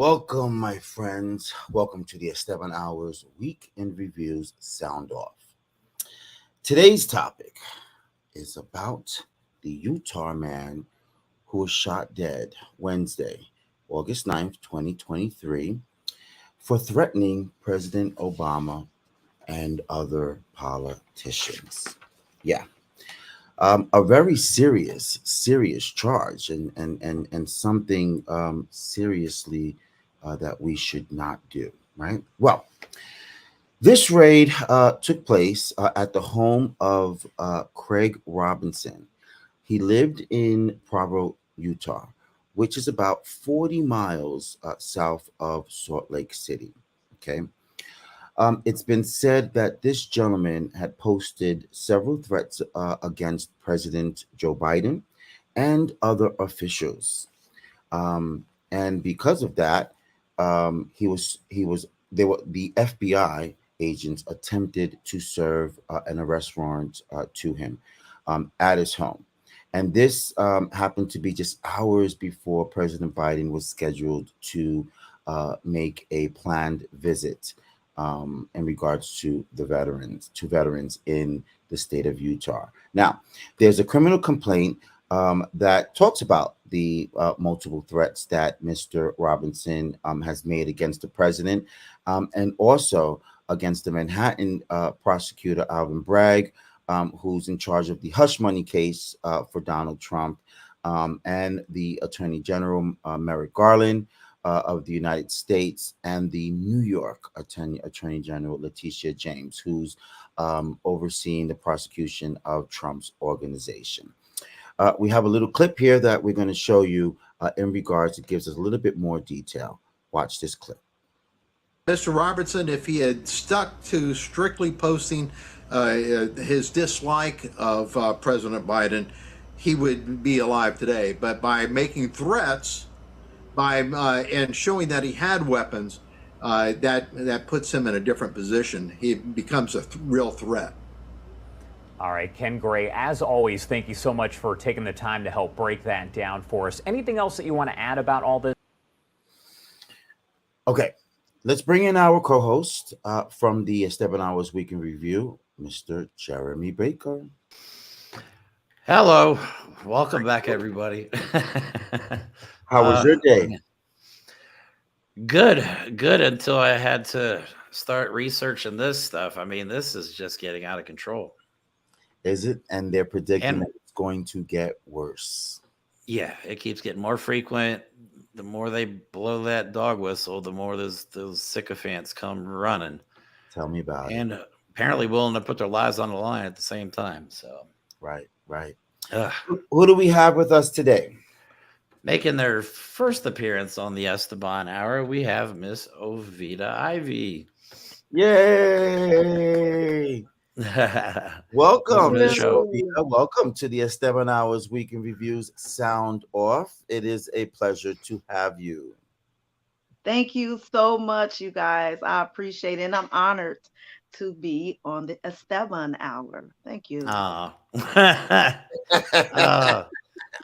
Welcome, my friends. Welcome to the Esteban Hours Week in Reviews Sound Off. Today's topic is about the Utah man who was shot dead Wednesday, August 9th, 2023, for threatening President Obama and other politicians. Yeah, a very serious charge, and something seriously that we should not do. Right. Well, this raid took place at the home of Craig Robinson. He lived in Provo, Utah, which is about 40 miles south of Salt Lake City. Okay. It's been said that this gentleman had posted several threats against President Joe Biden and other officials, and because of that, he was they were the FBI agents attempted to serve an arrest warrant to him at his home, and this happened to be just hours before President Biden was scheduled to make a planned visit in regards to veterans in the state of Utah. Now, there's a criminal complaint that talks about the multiple threats that Mr. Robinson has made against the president, and also against the Manhattan prosecutor Alvin Bragg, who's in charge of the hush money case for Donald Trump, and the Attorney General Merrick Garland of the United States, and the New York Attorney General Letitia James, who's overseeing the prosecution of Trump's organization. We have a little clip here that we're going to show you in regards. It gives us a little bit more detail. Watch this clip. Mr. Robertson, if he had stuck to strictly posting his dislike of President Biden, he would be alive today. But by making threats, and showing that he had weapons, that puts him in a different position. He becomes a real threat. All right, Ken Gray, as always, thank you so much for taking the time to help break that down for us. Anything else that you want to add about all this? Okay, let's bring in our co-host from the Esteban Hours Week in Review, Mr. Jeremy Baker. Hello, welcome back, everybody. How was your day? Good until I had to start researching this stuff. I mean, this is just getting out of control. Is it? And they're predicting that it's going to get worse. Yeah, it keeps getting more frequent. The more they blow that dog whistle, the more those sycophants come running. Tell me about it. And apparently willing to put their lives on the line at the same time. So right. Ugh. Who do we have with us today? Making their first appearance on the Esteban Hour, we have Miss Ovita Ivy. Yay! Welcome, to the show. Ovita. Welcome to the Esteban Hours Week in Reviews Sound Off. It is a pleasure to have you. Thank you so much, you guys. I appreciate it. And I'm honored to be on the Esteban Hour. Thank you.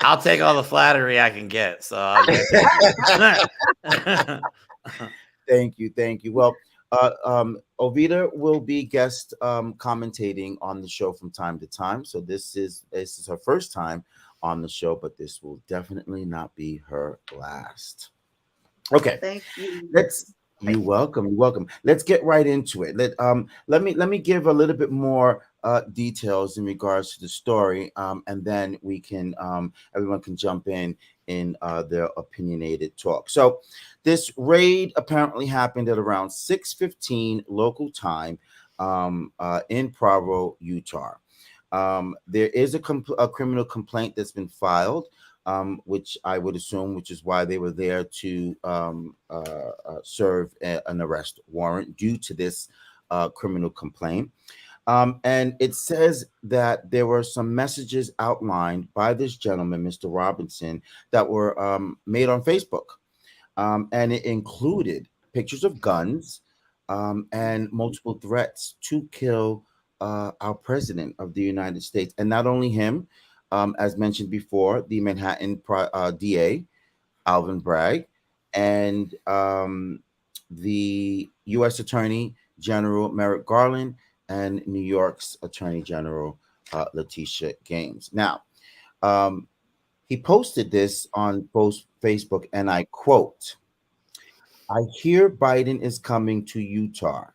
I'll take all the flattery I can get. So Thank you. Well, Ovita will be guest commentating on the show from time to time. So this is her first time on the show, but this will definitely not be her last. Okay. Thank you. You're welcome. Let's get right into it. Let me give a little bit more details in regards to the story, and then we can everyone can jump in their opinionated talk. So this raid apparently happened at around 6:15 local time in Provo, Utah. There is a criminal complaint that's been filed, which I would assume, which is why they were there to serve an arrest warrant due to this criminal complaint. And it says that there were some messages outlined by this gentleman, Mr. Robinson, that were made on Facebook. And it included pictures of guns and multiple threats to kill our president of the United States. And not only him, as mentioned before, the Manhattan DA, Alvin Bragg, and the U.S. Attorney General Merrick Garland and New York's Attorney General Letitia James. Now, um, he posted this on both Facebook, and I quote, "I hear Biden is coming to Utah,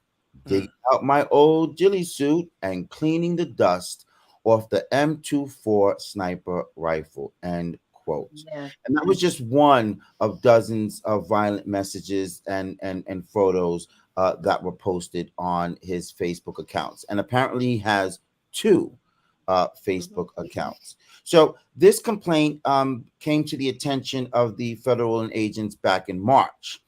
digging out my old ghillie suit and cleaning the dust off the M24 sniper rifle," end quote. Yeah. And that was just one of dozens of violent messages and photos that were posted on his Facebook accounts. And apparently he has two Facebook accounts. So this complaint came to the attention of the federal agents back in March,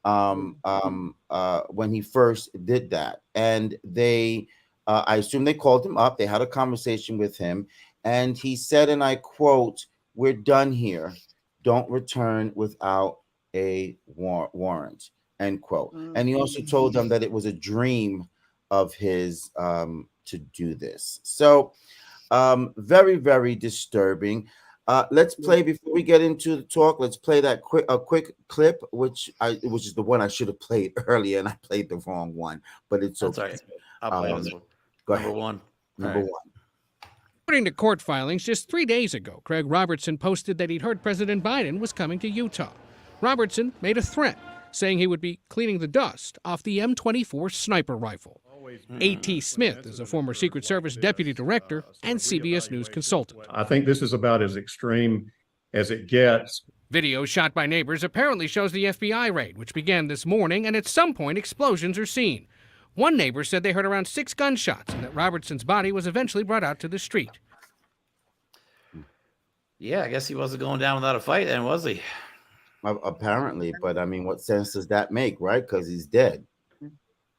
when he first did that. And they, I assume they called him up, they had a conversation with him, and he said, and I quote, "We're done here. Don't return without a warrant," end quote. And he also told them that it was a dream of his to do this. So, very, very disturbing. Let's play before we get into the talk. Let's play that quick clip, which is the one I should have played earlier, and I played the wrong one. But it's That's okay. all right. I'll play this one. Go Number ahead. one. Number All right. one. According to court filings, just 3 days ago, Craig Robertson posted that he'd heard President Biden was coming to Utah. Robertson made a threat, saying he would be cleaning the dust off the M24 sniper rifle. A.T. Smith is a former Secret Service deputy director and CBS News consultant. I think this is about as extreme as it gets. Video shot by neighbors apparently shows the FBI raid, which began this morning, and at some point explosions are seen. One neighbor said they heard around 6 gunshots and that Robertson's body was eventually brought out to the street. Yeah, I guess he wasn't going down without a fight then, was he? Apparently, but I mean, what sense does that make, right? Because he's dead.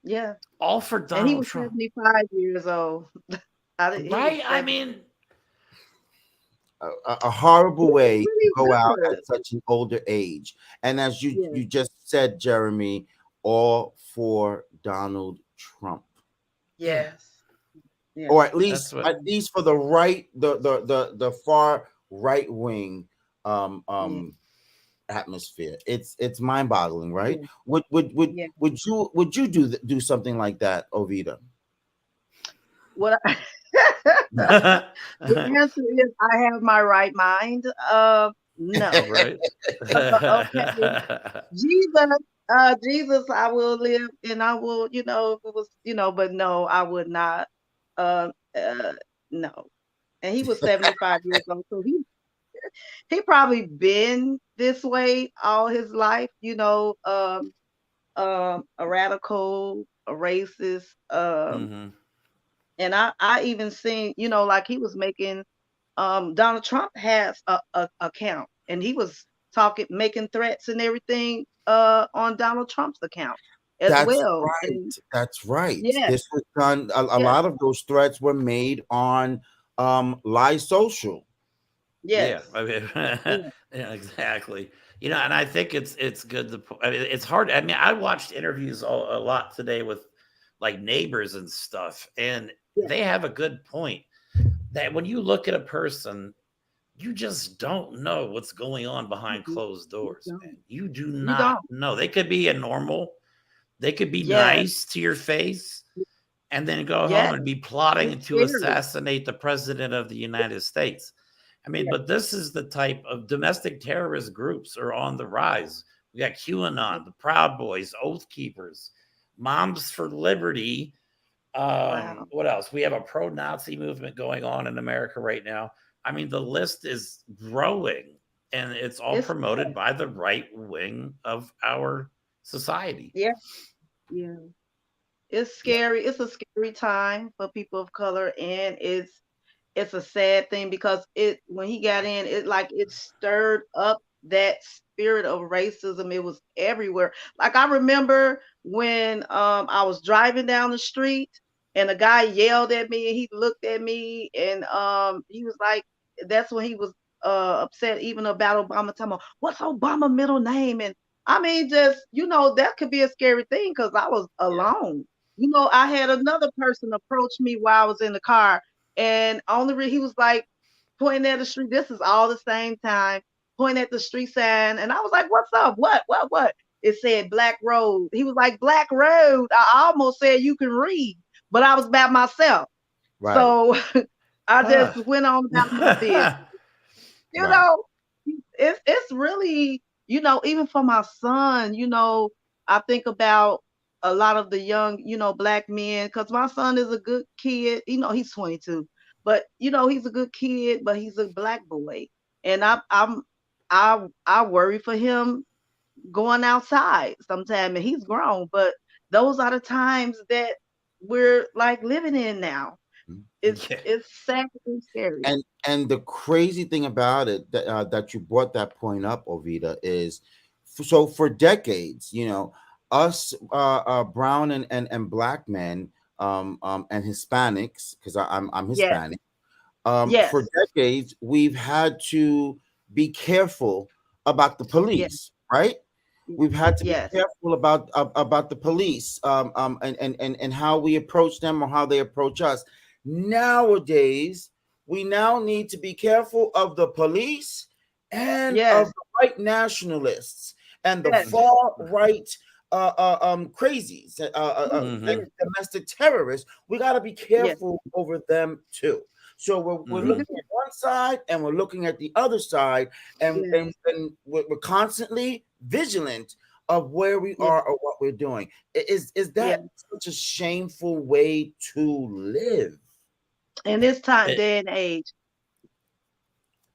Yeah. All for And he Donald was Trump. 75 years old. Right? I mean, A horrible way to really go out good. at such an older age. And as Yeah. you just said, Jeremy, all for Donald Trump. Yes. Yeah. Or at least That's what- for the right, the far right wing atmosphere. It's mind-boggling, right? Yeah. Would Yeah. would you do something like that, Ovita? What the answer is I have my right mind. No. right? Okay. Jesus, I will live and I will, if it was, but no, I would not. No. And he was 75 years old, so he probably been this way all his life, a radical, a racist, Mhm. and I even seen, like he was making Donald Trump has a account, and he was making threats and everything on Donald Trump's account as That's well. right. And That's right. yeah, This was done. A yeah, lot of those threats were made on Lie Social. Yeah, yes, I mean, yeah, yeah, exactly. And I think it's good to. I mean, it's hard. I mean, I watched interviews a lot today with like neighbors and stuff, and yeah. they have a good point that when you look at a person, you just don't know what's going on behind You closed doors, don't. man. You do You not don't. know. They could be a normal, they could be Yes, nice to your face, and then go home yes. and be plotting It's to scary. assassinate the president of the United States. I mean, Yeah, but this is the type of domestic terrorist groups are on the rise. We got QAnon, the Proud Boys, Oath Keepers, Moms for Liberty. wow. What else? We have a pro-Nazi movement going on in America right now. I mean, the list is growing, and it's all It's promoted by the right wing of our society. yeah, yeah. It's scary. It's a scary time for people of color, and it's a sad thing because when he got in, it stirred up that spirit of racism. It was everywhere. Like I remember when I was driving down the street and a guy yelled at me and he looked at me and he was like, that's when he was upset even about Obama talking about what's Obama middle name. And I mean, just that could be a scary thing because I was alone. I had another person approach me while I was in the car, and he was like pointing at the street. This is all the same time. pointing at the street sign, and I was like, "What's up? What?" It said Black Road. He was like, "Black Road." I almost said you can read, but I was by myself. Right. So I Huh. just went on about my business. You Right. know, it's really, even for my son, I think about a lot of the young, Black men, because my son is a good kid. He's 22, but he's a good kid, but he's a Black boy, and I worry for him going outside sometime, and he's grown, but those are the times that we're like living in now. It's Yeah. it's sad and scary. And the crazy thing about it that you brought that point up, Ovita, is so for decades, us brown and Black men and Hispanics, because I'm Yes, Hispanic. For yes, decades, we've had to be careful about the yes, police, right? We've had to be yes, careful about the police, and how we approach them or how they approach us. Nowadays, we now need to be careful of the police and of yes, the white nationalists and the yes, far right crazies, Hmm. yes, domestic terrorists. We got to be yes, careful over them too. So we're we Hmm. do. looking at one side and we're looking at the other side, and Yes, we're constantly vigilant of where we yes, are or what we're doing. Is yes. that such a shameful way to live? In this time, It, day and age.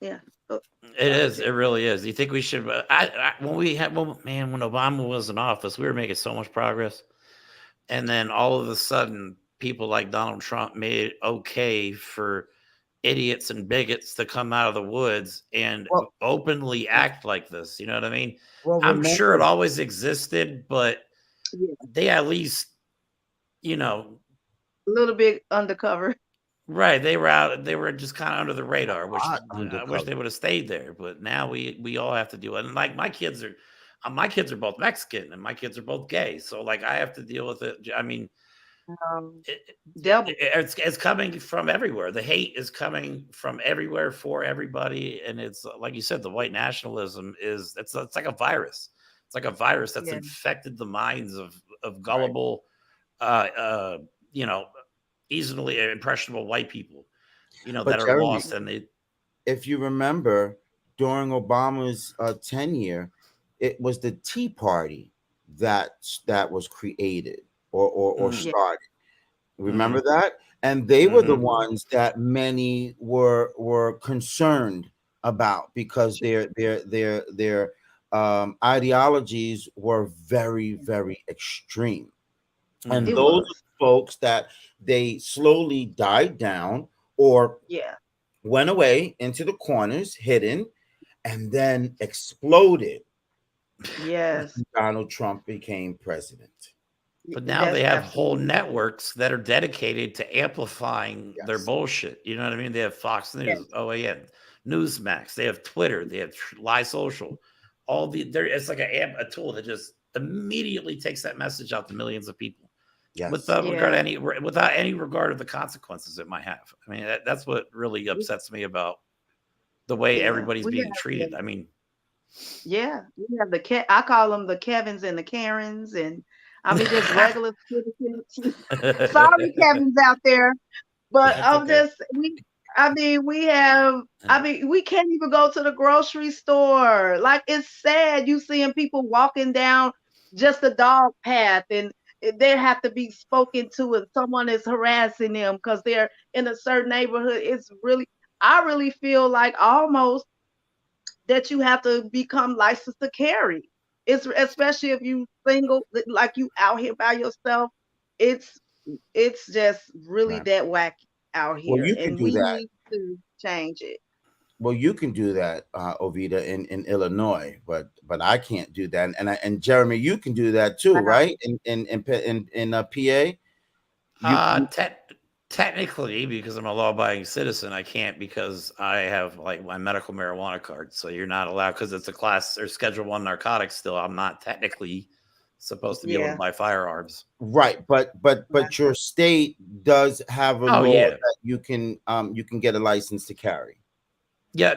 Yeah. Oh, it sorry, is. It Jay. really is. You think we should? When we had, well, man, when Obama was in office, we were making so much progress, and then all of a sudden, people like Donald Trump made it okay for idiots and bigots to come out of the woods and Well, openly act like this. You know what I mean? I'm sure it remember, always existed, but Yeah. they at least, you know, A little bit undercover. right? They were out. They were just kind of under the radar, which hot I wish undercover. they would have stayed there. But now we all have to do it. And like my kids are both Mexican, and my kids are both gay. So like I have to deal with it. I mean, Um, it, Double. it's coming from everywhere. The hate is coming from everywhere for everybody, and it's like you said, the white nationalism is it's like a virus. It's like a virus that's Yeah. infected the minds of Right. gullible, uh, uh, you know, easily impressionable white people, But that are Jeremy, lost and they. if you remember, during Obama's tenure, it was the Tea Party that was created or Mm, Yeah. started. Remember hmm. that? And they were the Hmm. ones that many were concerned about because their ideologies were very, very extreme. And It Hmm. those are was. the folks that they slowly died down or Yeah. went away into the corners, hidden, and then exploded Yes. when Donald Trump became president. But now That's they have whole absolutely right. networks that are dedicated to amplifying their Yes. bullshit. You know what I mean? They have Fox Yes. News, OAN, Newsmax. They have Twitter. They have Lie Social. All there. It's like a tool that just immediately takes that message out to millions of people, Yes. Yeah. without any regard of the consequences it might have. I mean, that's what really upsets me about the way Yeah. everybody's We being have treated. I mean, yeah. We have I call them the Kevins and the Karens, and I mean just regular citizens. Sorry, Kevins out there. But that's I'm okay. just we can't even go to the grocery store. Like it's sad you seeing people walking down just a dog path, and they have to be spoken to and someone is harassing them because they're in a certain neighborhood. I really feel like almost that you have to become licensed to carry. It's especially if you single, like you out here by yourself. It's it's just really Right. that wacky out Well, here, you can and do we that. need to change it. Well, you can do that, Ovita, in Illinois, but I can't do that. And Jeremy, you can do that too, Wow. right? In PA, you Technically, because I'm a law-abiding citizen, I can't because I have like my medical marijuana card. So you're not allowed because it's a class or Schedule One narcotic. Still, I'm not technically supposed to be able to Yeah. buy firearms. right, but your state does have a Oh law yeah, that you can get a license to carry. Yeah,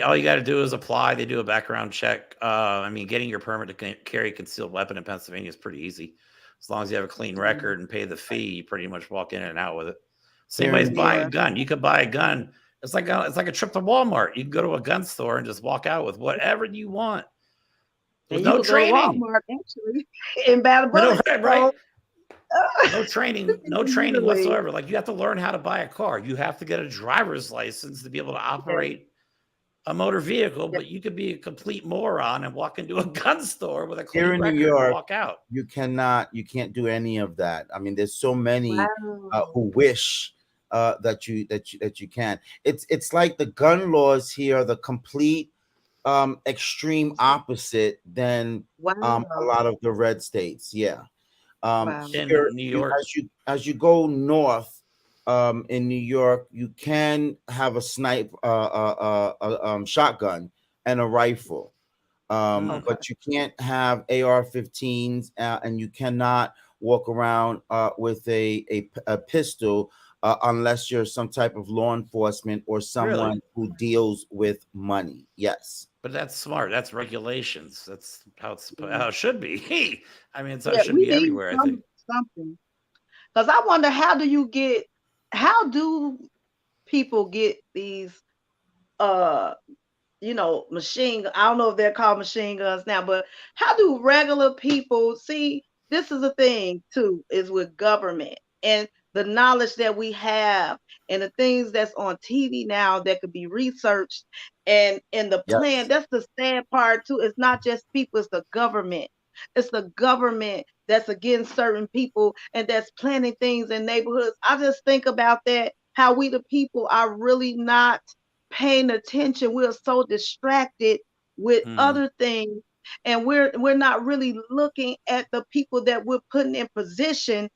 all you got to do is apply. They do a background check. I mean, getting your permit to carry a concealed weapon in Pennsylvania is pretty easy. As long as you have a clean record and pay the fee, you pretty much walk in and out with it. Same way as buying a gun. You could buy a gun. It's like a trip to Walmart. You can go to a gun store and just walk out with whatever you want. With no training. Go to Walmart, actually, and buy the bullets. Right. No training whatsoever. Like, you have to learn how to buy a car. You have to get a driver's license to be able to operate a motor vehicle, but you could be a complete moron and walk into a gun store with a clean Here in record New York, and walk out. You can't do any of that. I mean, there's so many who wish that you can. It's like the gun laws here are the complete extreme opposite than a lot of the red states. Yeah. In New York, as you go north, in New York, you can have a shotgun and a rifle, but you can't have AR-15s, and you cannot walk around with a pistol unless you're some type of law enforcement or someone who deals with money. Yes. But that's smart. That's regulations. That's how it should be. I mean, so it should be everywhere. I think something, because I wonder, how do people get these machine? I don't know if they're called machine guns now, but how do regular people see? This is a thing too, is with government and the knowledge that we have and the things that's on TV now that could be researched and in the plan. That's the sad part too. It's not just people, it's the government. It's the government that's against certain people and that's planning things in neighborhoods. I just think about that, how we the people are really not paying attention. We're so distracted with other things, and we're not really looking at the people that we're putting in position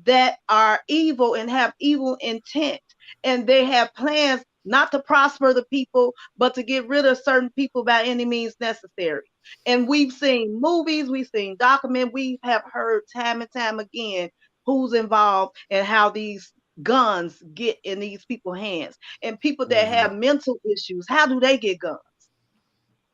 that are evil and have evil intent, and they have plans not to prosper the people, but to get rid of certain people by any means necessary. And we've seen movies, we've seen documents, we have heard time and time again who's involved and how these guns get in these people's hands. And people that have mental issues, how do they get guns?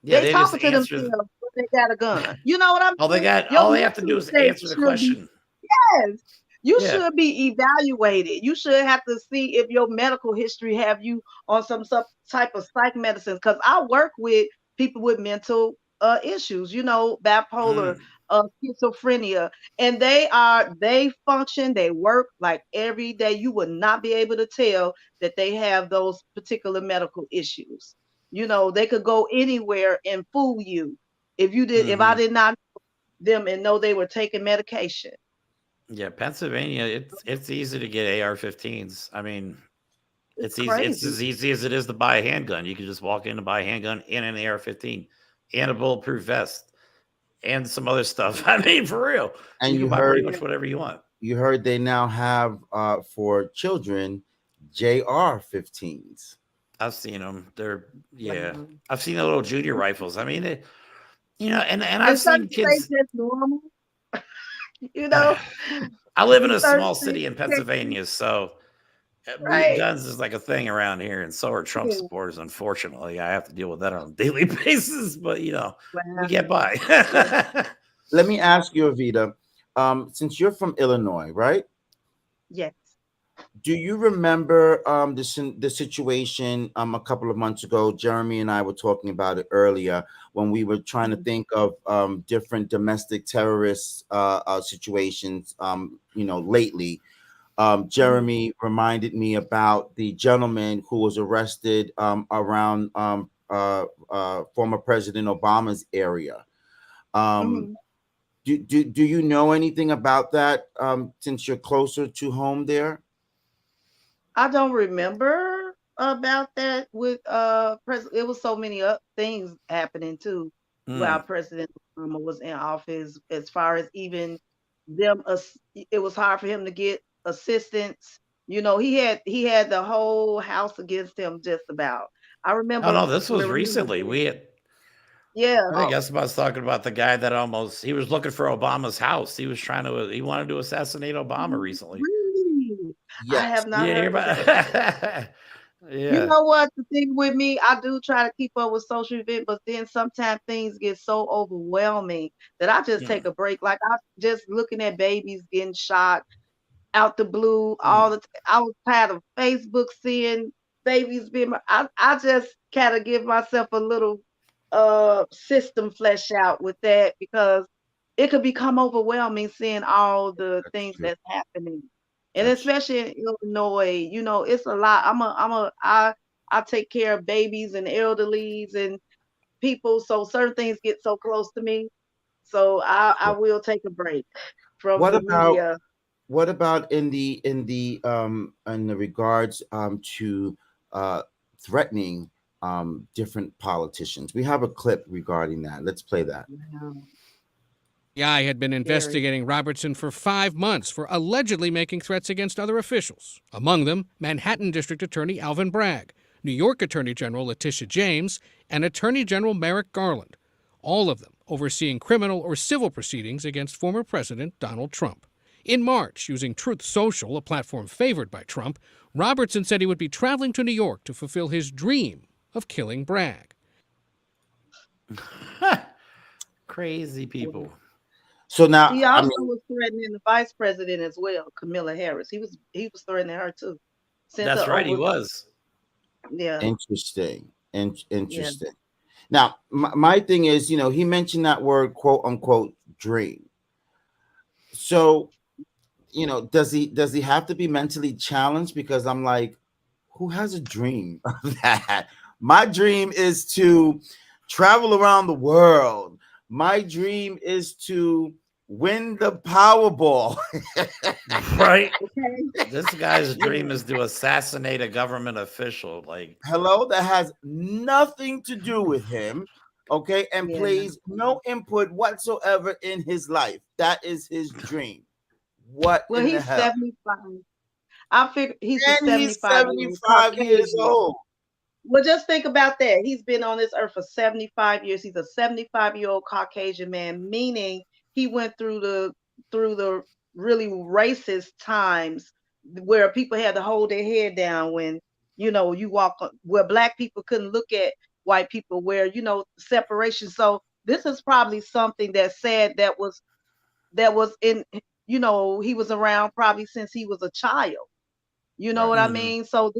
Yeah, they talking to themselves, but they got a gun. You know what I'm saying? All they have to do is answer the question. Yes. You should be evaluated. You should have to see if your medical history have you on some type of psych medicine. Because I work with people with mental issues, bipolar, schizophrenia, and they function, they work like every day. You would not be able to tell that they have those particular medical issues. They could go anywhere and fool you if I did not know them and know they were taking medication. Yeah, Pennsylvania, it's easy to get AR-15s. I mean, it's easy. It's as easy as it is to buy a handgun. You can just walk in and buy a handgun and an AR-15 and a bulletproof vest and some other stuff. I mean, for real. And you can buy pretty much whatever you want. You heard they now have for children JR-15s. I've seen them. I've seen the little junior rifles. I mean, and I've seen kids. That's normal. I live in a small city in Pennsylvania, so guns is like a thing around here, and so are Trump supporters. Unfortunately, I have to deal with that on a daily basis, but we get by. Let me ask you, Avita, since you're from Illinois, right? Yes. Do you remember the situation a couple of months ago? Jeremy and I were talking about it earlier when we were trying to think of different domestic terrorist situations, lately. Jeremy reminded me about the gentleman who was arrested around former President Obama's area. Do you know anything about that since you're closer to home there? I don't remember about that with it was so many things happening too while President Obama was in office, as far as even them it was hard for him to get assistance. He had the whole house against him just about. I remember. Oh no, this was recently. I think Esteban's talking about the guy that he was looking for Obama's house. He wanted to assassinate Obama recently. Yes. I have not heard about You Yeah. know what? The thing with me, I do try to keep up with social events, but then sometimes things get so overwhelming that I just take Mm, a break. Like I just looking at babies getting shot out the blue mm. all the I was tired of Facebook seeing babies being I just kind of give myself a little system flesh out with that because it could become overwhelming seeing all the That's things true. that's happening. And That's especially in Illinois, it's a lot. I take care of babies and elderlies and people, so certain things get so close to me. So I true. will take a break from What the about media. in the regards to threatening different politicians? We have a clip regarding that. Let's play that. Wow, FBI had been scary. investigating Robertson for 5 months for allegedly making threats against other officials, among them Manhattan District Attorney Alvin Bragg, New York Attorney General Letitia James, and Attorney General Merrick Garland, all of them overseeing criminal or civil proceedings against former President Donald Trump. In March, using Truth Social, a platform favored by Trump, Robertson said he would be traveling to New York to fulfill his dream of killing Bragg. Crazy people. So now, He I also mean, was threatening the vice president as well, Camilla Harris. He was threatening her too. Sent That's her right. He over. was. Yeah, interesting, yeah, interesting. Now, my thing is, he mentioned that word, quote unquote, dream. So, does he have to be mentally challenged? Because I'm like, who has a dream of that? My dream is to travel around the world. My dream is to win the Powerball. Right. okay, This guy's yeah, dream is to assassinate a government official. Like, Hello, that has nothing to do with him, okay, and yeah. plays no input whatsoever in his life. That is his dream. What Well, in the he's hell? 75. I figure he's a And he's 75-year-old 75 years Caucasian. old. Well, just think about that. He's been on this earth for 75 years. He's a 75-year-old Caucasian man, meaning he went through the really racist times where people had to hold their head down when you walk where black people couldn't look at white people where separation. So this is probably something that's sad that was in he was around probably since he was a child. You know Right. what I mhm. mean? So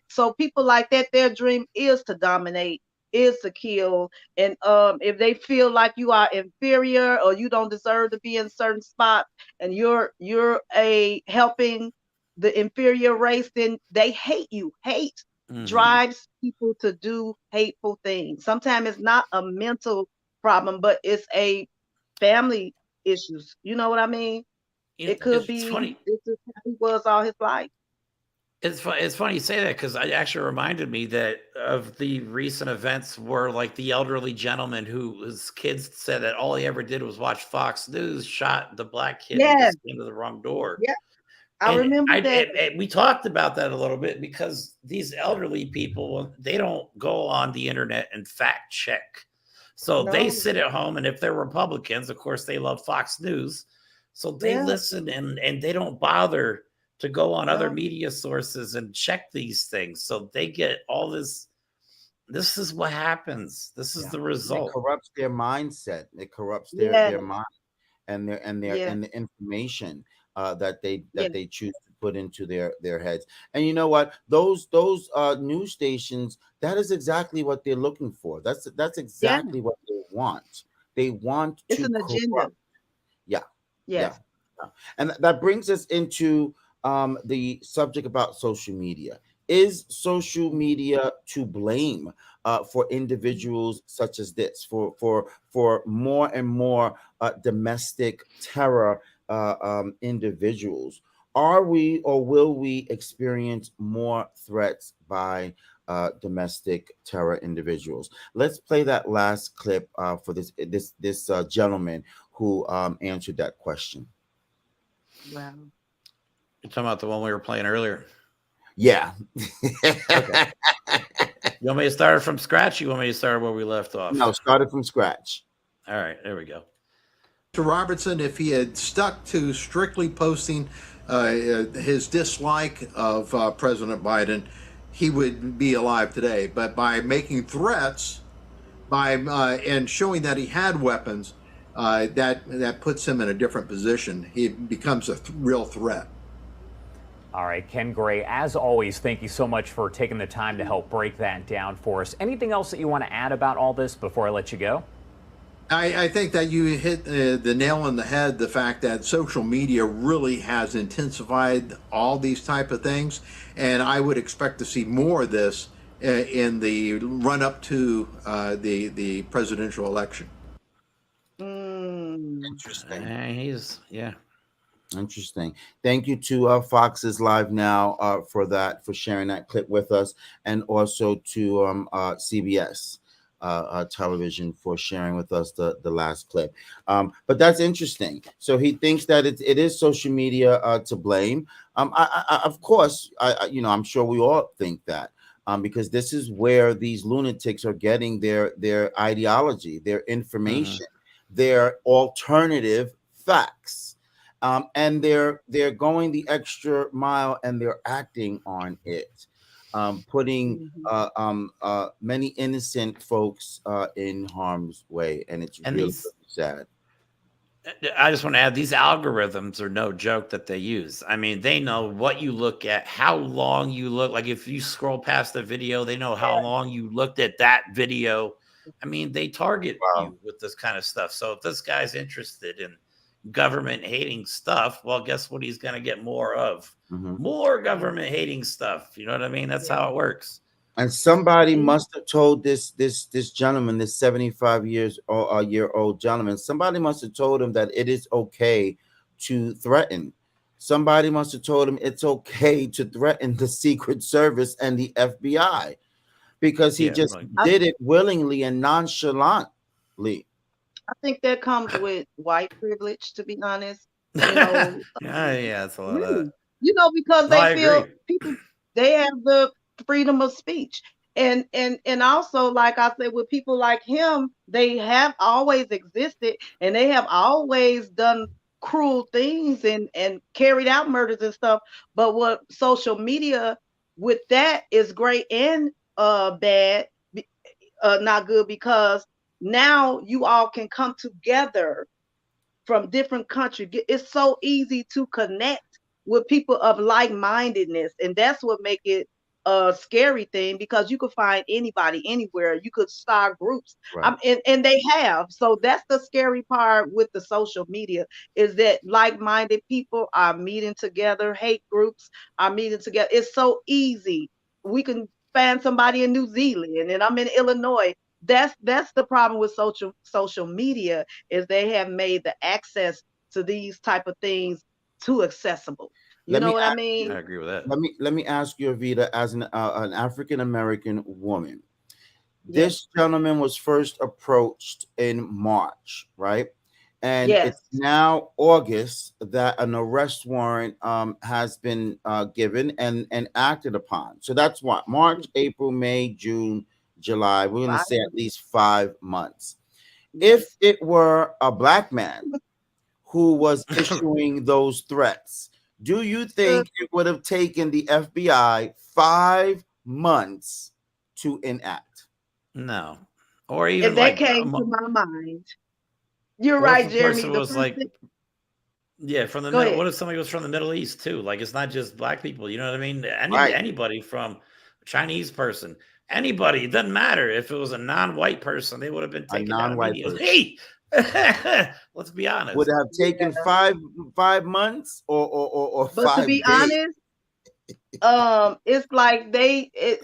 so people like that, their dream is to dominate, is to kill, and if they feel like you are inferior or you don't deserve to be in certain spots, and you're a helping the inferior race, then they hate you. Hate Mhm. drives people to do hateful things. Sometimes it's not a mental problem, but it's a family issues. You know what I mean? It could It's be funny. this is how he was all his life. It's funny you say that because it actually reminded me that of the recent events where, like, the elderly gentleman who his kids said that all he ever did was watch Fox News shot the black kid who Yeah, just came to the wrong door. yeah, I And remember that. and we talked about that a little bit because these elderly people, well, they don't go on the internet and fact check. So they No, sit at home, and if they're Republicans, of course, they love Fox News. So they yeah, listen and they don't bother to go on other no, media sources and check these things. So they get all this. This is what happens. This is Yeah. the It result. corrupts their mindset. It corrupts yeah, their mind yeah, and the information that they yeah, choose to put into their heads. And you know what? Those news stations, that is exactly what they're looking for. That's yeah. exactly what they want. They want It's to an agenda. corrupt. Yeah, yeah. Yes, Yeah. And that brings us into the subject about social media. Is social media to blame for individuals such as this, for more and more domestic terror individuals? Are we or will we experience more threats by domestic terror individuals? Let's play that last clip for this gentleman who answered that question. wow. You're talking about the one we were playing earlier. Yeah. Okay. You want me to start from scratch? You want me to start where we left No, off? started from scratch. All right, there we go. To Robertson, if he had stuck to strictly posting his dislike of President Biden, he would be alive today. But by making threats, by and showing that he had weapons, that puts him in a different position. He becomes a real threat. All right, Ken Gray, as always, thank you so much for taking the time to help break that down for us. Anything else that you want to add about all this before I let you go? I think that you hit the nail on the head, the fact that social media really has intensified all these type of things, and I would expect to see more of this in the run-up to the presidential election. Interesting. Yeah. Interesting. Thank you to Fox's Live Now for sharing that clip with us, and also to CBS television for sharing with us the last clip. But that's interesting. So he thinks that it is social media to blame. Of course, I'm sure we all think that. Because this is where these lunatics are getting their ideology, their information, their alternative facts. And they're going the extra mile, and they're acting on it, putting many innocent folks in harm's way, and it's really sad. I just want to add, these algorithms are no joke that they use. I mean, they know what you look at, how long you look. Like if you scroll past the video, they know how long you looked at that video. I mean, they target you with this kind of stuff. So if this guy's interested in government hating stuff, well, guess what he's going to get more of? More government hating stuff. You know what I mean? That's how it works. And somebody must have told this gentleman, this 75-year-old gentleman, somebody must have told him that it is okay to threaten. Somebody must have told him it's okay to threaten the Secret Service and the FBI, because he did it willingly and nonchalantly. I think that comes with white privilege, to be honest. You know, it's a lot of that. You know, because they feel people, they have the freedom of speech. And also, like I said, with people like him, they have always existed, and they have always done cruel things and carried out murders and stuff. But what social media with that is great and bad, not good, because now you all can come together from different countries. It's so easy to connect with people of like-mindedness, and that's what make it a scary thing, because you could find anybody anywhere. You could start groups, and they have. So that's the scary part with the social media, is that like-minded people are meeting together. Hate groups are meeting together. It's so easy. We can find somebody in New Zealand, and I'm in Illinois. That's the problem with social media, is they have made the access to these type of things too accessible. You know what I mean? I agree with that. Let me ask you, Avita, as an African American woman. This gentleman was first approached in March, right? And it's now August that an arrest warrant has been given and acted upon. So that's what, March, April, May, June, July. We're going to say at least 5 months. If it were a black man who was issuing those threats, do you think it would have taken the FBI 5 months to enact? No. Or even if that came to my mind. You're right, Jeremy. From the middle. What if somebody was from the Middle East too? Like, it's not just black people. You know what I mean? Anybody from a Chinese person, anybody. It doesn't matter. If it was a non-white person, they would have been taken down immediately. Hey, let's be honest. Would have taken 5 months or but 5 to be days. Honest, it's like it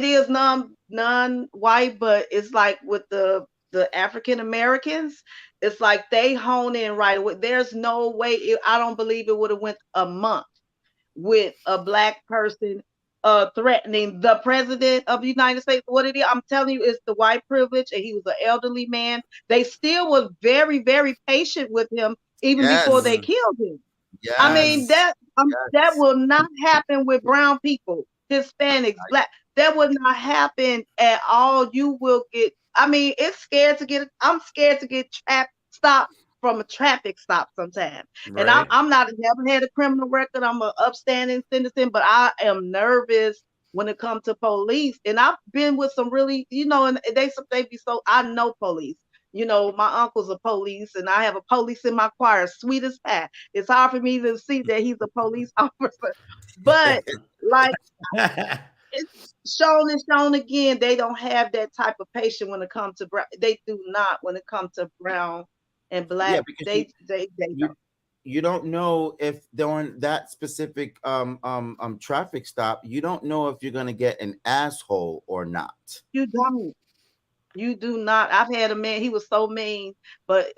is non-white, but it's like with the African Americans, it's like they hone in right away. There's no way. I don't believe it would have went a month with a black person threatening the president of the United States. What it is, I'm telling you, it's the white privilege, and he was an elderly man. They still was very, very patient with him, even before they killed him. I mean, that will not happen with brown people, Hispanics, black. That would not happen at all. You will get, I mean, I'm scared to get trapped, stopped from a traffic stop sometime. And Right. I'm not never had a criminal record. I'm an upstanding citizen, but I am nervous when it comes to police. And I've been with some really, and they be so, I know police. My uncle's a police, and I have a police in my choir, sweet as pie. It's hard for me to see that he's a police officer, but like it's shown and shown again, they don't have that type of patience when it comes to brown. They do not when it comes to brown and Yeah, black. because They you don't. you don't know if during that specific traffic stop, you don't know if you're gonna get an asshole or not. You don't. You do not. I've had a man, he was so mean, but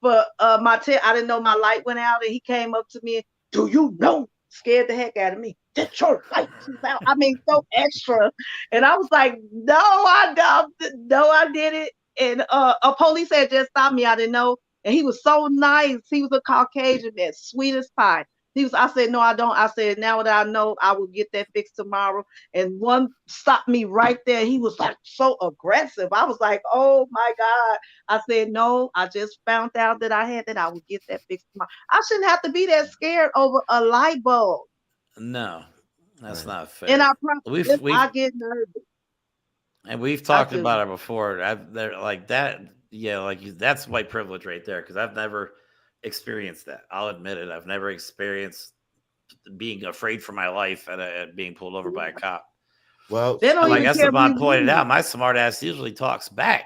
but I didn't know my light went out, and he came up to me and, do you know? Scared the heck out of me. That your light is out. I mean, so extra. And I was like, no, I don't. No, I didn't. And a police had just stopped me. I didn't know. And he was so nice. He was a Caucasian man, sweet as pie. I said, no, I don't. I said, now that I know, I will get that fixed tomorrow. And one stopped me right there. He was like so aggressive. I was like, oh my God. I said, no, I just found out that I had that. I would get that fixed tomorrow. I shouldn't have to be that scared over a light bulb. No, that's Right. not fair. And I promise I We've get nervous. and we've I talked do. about it before. They're like that. Yeah, that's white privilege right there. Because I've never experienced that. I'll admit it. I've never experienced being afraid for my life at being pulled over by a cop. Well, They don't And like even care if Esteban you pointed lose. out, my smart ass usually talks back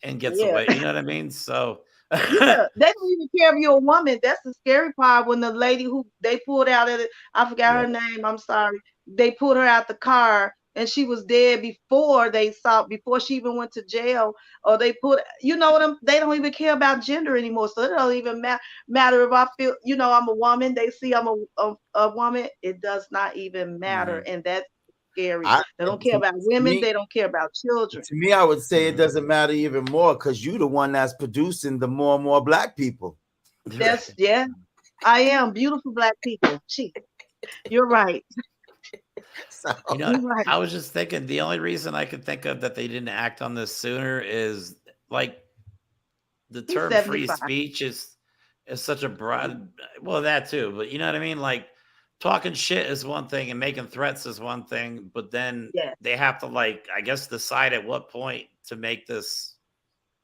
and gets Yeah. away. You know what I mean? So Yeah, they don't even care if you're a woman. That's the scary part. When the lady who they pulled out of it, I forgot yeah. her name. I'm sorry. They pulled her out the car, and she was dead before she even went to jail. Or they put, they don't even care about gender anymore. So it don't even matter if I feel, I'm a woman. They see I'm a woman. It does not even matter, Mhm. and that's scary. I They don't care about to women. me, They don't care about children. to me, I would say it doesn't matter even more because you're the one that's producing the more and more black people. Yeah. I am beautiful black people. Gee, you're right. So You're right. I was just thinking the only reason I could think of that they didn't act on this sooner is like the He's term free 75. speech is such a broad, well, that too, but you know what I mean? Like talking shit is one thing and making threats is one thing, but then Yeah. they have to like, I guess, decide at what point to make this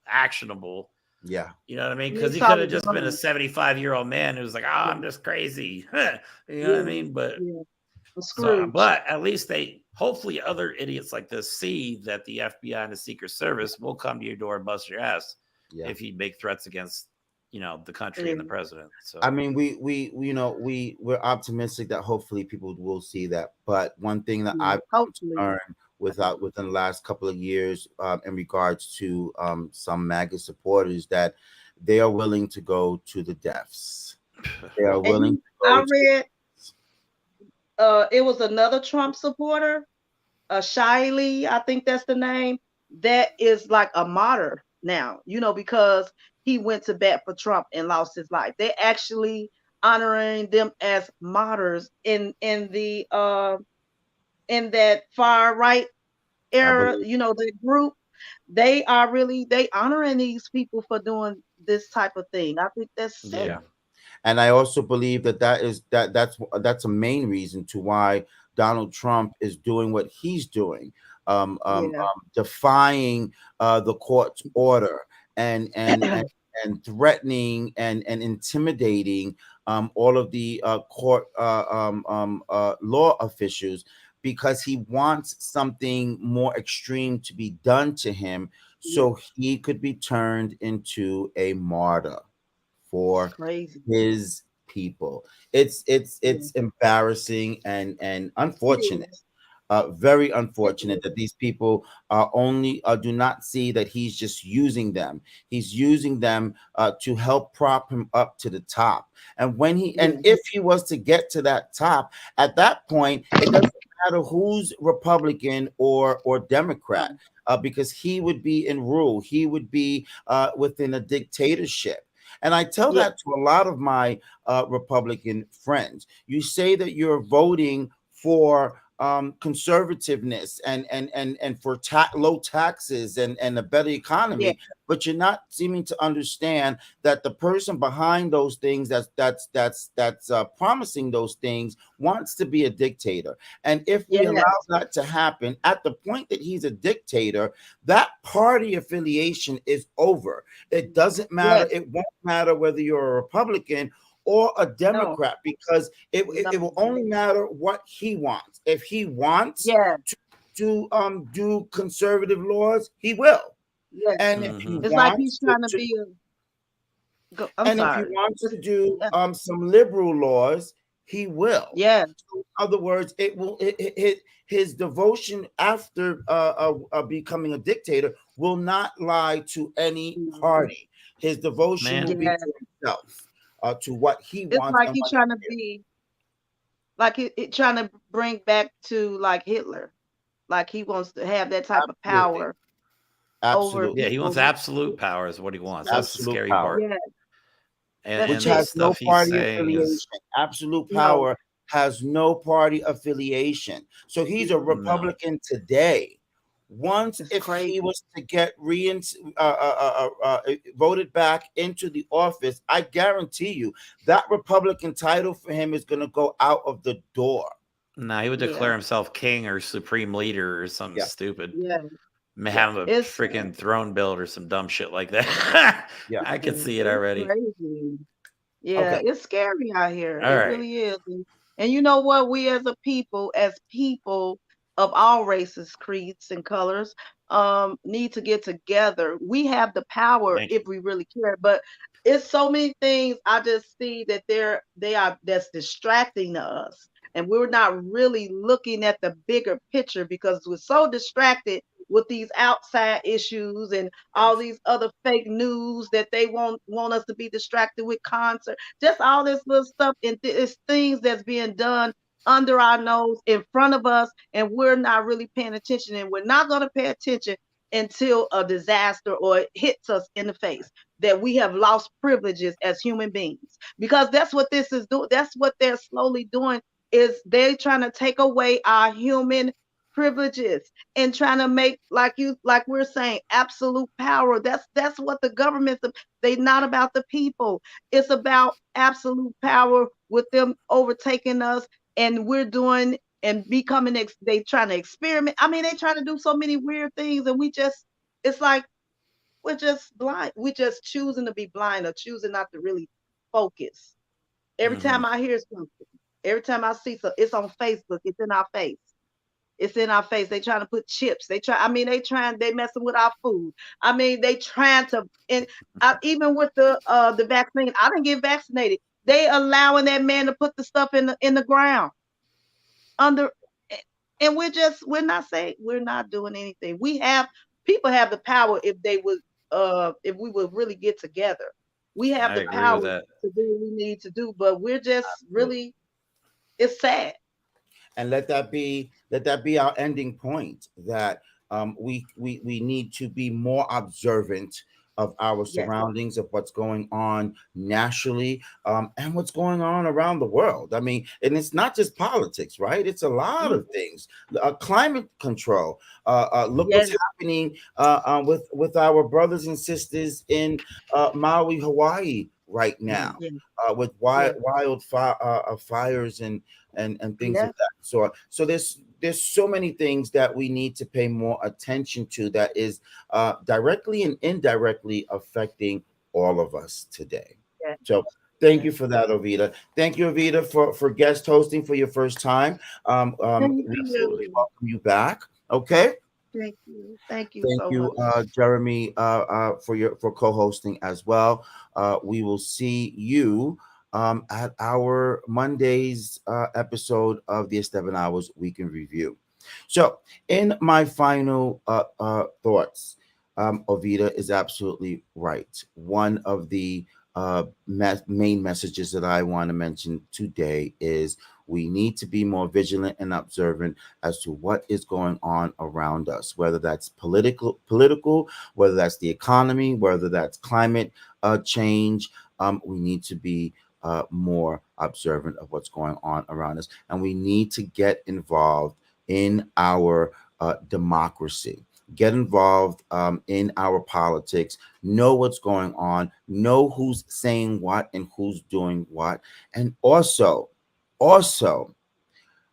actionable. yeah, You know what I mean? You Because he saw could the have just been a gun. 75-year-old man who's like, oh, I'm just crazy. You know what I Yeah. mean? But Yeah. I'm so, Scrooge. but at least hopefully other idiots like this see that the FBI and the Secret Service will come to your door and bust your ass yeah. if you make threats against, the country and the Yeah. president. So, I mean, we're optimistic that hopefully people will see that. But one thing that Yeah. I've Hopefully. learned within the last couple of years, in regards to some MAGA supporters, that they are willing to go to the deaths. They are willing to I go to read it was another Trump supporter, Shiley, I think that's the name, that is like a martyr now, because he went to bat for Trump and lost his life. They actually honoring them as martyrs in that far right I era, believe. the group. They honoring these people for doing this type of thing. I think that's sick. yeah. And I also believe that's a main reason to why Donald Trump is doing what he's doing, Yeah. defying the court's order and threatening and intimidating all of the court law officials, because he wants something more extreme to be done to him, so he could be turned into a martyr for Crazy. his people. It's embarrassing and unfortunate, It is. very It unfortunate that is. these people do not see that he's just using them. He's using them to help prop him up to the top. And Yeah. if he was to get to that top, at that point, it doesn't matter who's Republican or Democrat, because he would be in rule. He would be within a dictatorship. And I tell Yeah. that to a lot of my Republican friends. You say that you're voting for conservativeness and for low taxes and a better economy, Yeah. but you're not seeming to understand that the person behind those things that's promising those things wants to be a dictator. And if we Yes. allow that to happen at the point that he's a dictator, that party affiliation is over. It doesn't matter. Yes. It won't matter whether you're a Republican or a No. Democrat, because it will No. only matter what he wants. If he wants Yes. to do conservative laws, he will. Yes. And if he Mhm. It's like wants he's trying to to be I'm and if he sorry. wants to do Yeah. some liberal laws, he will. Yes. In other words, his devotion after becoming a dictator will not lie to any party. His devotion Man. will be Yeah. to himself, to what he It's wants like and he's what trying to be like trying to bring back to like Hitler. Like he wants to have that type of absolutely, power over absolutely, Yeah, he wants people. absolute power is what he wants. That's the absolute scary power, part. Yeah. And, which That's and the it. has no stuff he's party saying is affiliation. Absolute No. power has no party affiliation. So he's a No. Republican today. Once, It's if he crazy. was to get voted back into the office, I guarantee you that Republican title for him is going to go out of the door. no, he would Yeah. declare himself king or supreme leader or something Yeah, stupid. Yeah. yeah, Have a It's freaking throne build or some dumb shit like that. yeah. I could see it it's already. crazy. Yeah, Okay. it's scary out here. All It right. really is. And you know what? We as people of all races, creeds, and colors, need to get together. We have the power Thank if you. we really care. But it's so many things I just see that that's distracting us. And we're not really looking at the bigger picture because we're so distracted with these outside issues and all these other fake news that they want us to be distracted with concert, just all this little stuff and it's things that's being done under our nose in front of us, and we're not really paying attention, and we're not going to pay attention until a disaster or it hits us in the face that we have lost privileges as human beings, because that's what this is doing. That's what they're slowly doing, is they're trying to take away our human privileges and trying to make, like we're saying, absolute power. That's what the government's, they not about the people. It's about absolute power with them overtaking us, and we're doing and becoming they trying to experiment. I mean, they trying to do so many weird things, and it's like we're just blind. We're just choosing to be blind or choosing not to really focus. Every time I hear something, every time I see something, it's on Facebook, it's in our face. It's in our face. They trying to put chips. They messing with our food. I mean, they trying to, and even with the vaccine, I didn't get vaccinated. They allowing that man to put the stuff in the ground under, and we're not saying, we're not doing anything. People have the power if we would really get together. We have I the agree with power that. to do what we need to do, but we're just really, it's sad. And let that be our ending point, that we need to be more observant of our Yes. surroundings, of what's going on nationally, and what's going on around the world. I mean, and it's not just politics, right? It's a lot of things. Climate control. Look Yes. what's happening with our brothers and sisters in Maui, Hawaii right now, Yes. with Yes. wild fires and things Yeah. of that. So there's so many things that we need to pay more attention to, that is directly and indirectly affecting all of us today. Yeah. So thank you for that, Ovita. Thank you, Ovita, for guest hosting for your first time. Thank We Absolutely. you. welcome you back. Okay. Thank you. Thank you Thank so you, much. Jeremy, for co-hosting as well. We will see you at our Monday's episode of the Esteban Hours Week in Review. So, in my final thoughts, Ovita is absolutely right. One of the main messages that I want to mention today is we need to be more vigilant and observant as to what is going on around us, whether that's political, whether that's the economy, whether that's climate change. We need to be more observant of what's going on around us, and we need to get involved in our democracy. Get involved in our politics. Know what's going on. Know who's saying what and who's doing what. And also,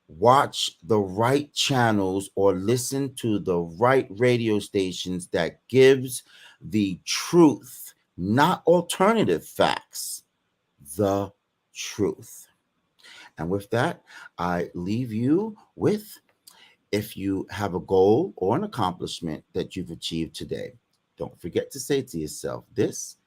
watch the right channels or listen to the right radio stations that gives the truth, not alternative facts, the truth. And with that, I leave you with, if you have a goal or an accomplishment that you've achieved today, don't forget to say to yourself, this